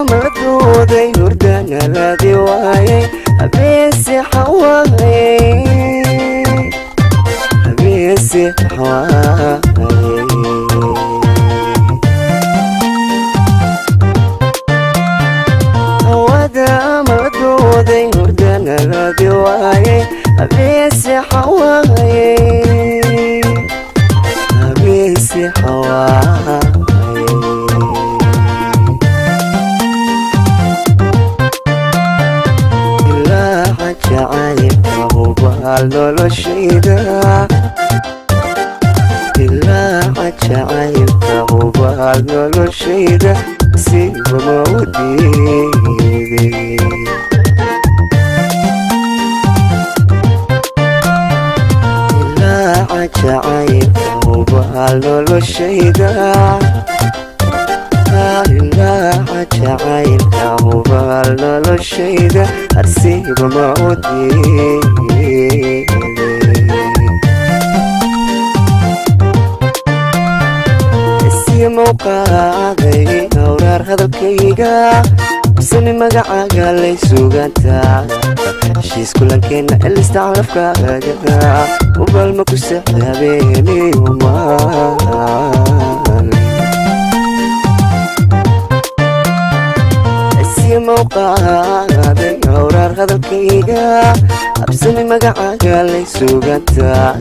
مردودي هردان الذي واي أبيسي حواي أبيسي حواي هوادا مردودي هردان الذي واي أبيسي حواي أبيسي حواي noloshayda ilaa jacaylka hubaal noloshayda siba ma u diiday ilaa jacaylka hubaal noloshayda ilaa jacaylka hubaal noloshayda harsiba ma u diiday موقعي أورار هذا الكيجا بسمي مقعقا ليسوغانتا شيس كلن كينا اللي استعرف كاقا وبالمكو سحنا بيني ومال السي موقعي أورار هذا الكيجا بسمي مقعقا ليسوغانتا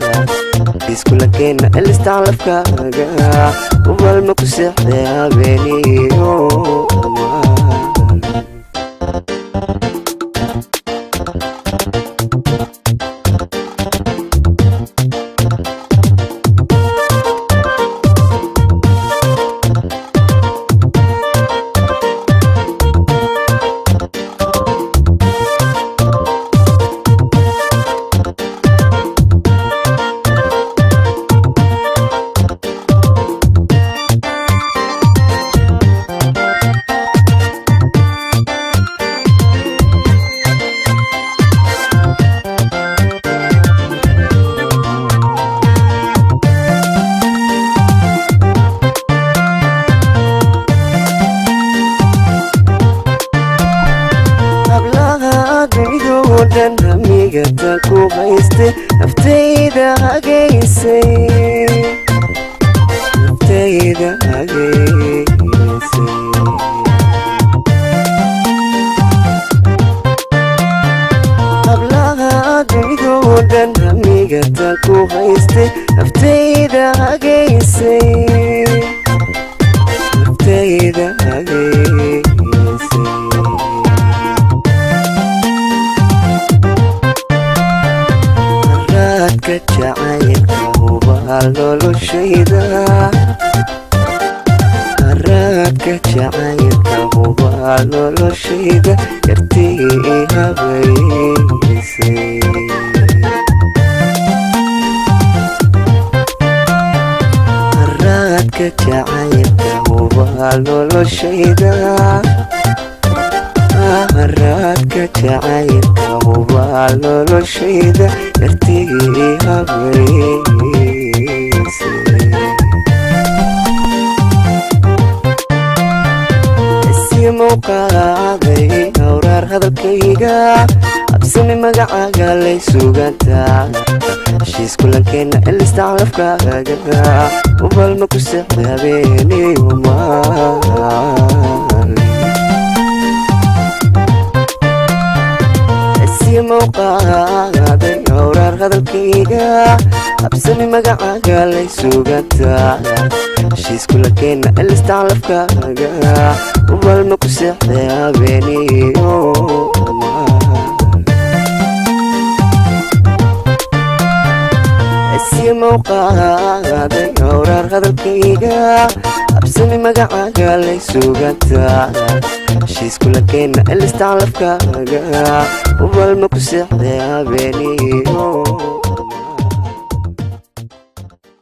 شيس كلن كينا اللي استعرف كاقا وبالمكو سحنا بيني ومال هميقة تاكو غيستي نفتيدا هاقيسي نفتيدا هاقيسي قبلها دميقودا هميقة تاكو غيستي نفتيدا هاقيسي نفتيدا هاقيسي كجعايلك hubaal noloshayda araadka jacaylka hubaal noloshayda yartii i habaysay araadka jacaylka hubaal noloshayda araadka jacaylka hubaal noloshayda yartii i habaysay isi muuqaaday awraar hadalkayga absami magacaaga laysugantaa heshiis kulankeena ilistaclafkaaga ubaalma ku sexda habeeni umaal موقعي أورار هذا الكيجا أبسمي مقعقا ليسوغانتا شيس كل كينا اللي استعلف كاقا وبالمكو سحنا بيني السي موقعي أورار هذا الكيجا habsami magacaaga lay sugataa heshiiskula keena elista calafkaaga ubal ma ku seexday habeeniyo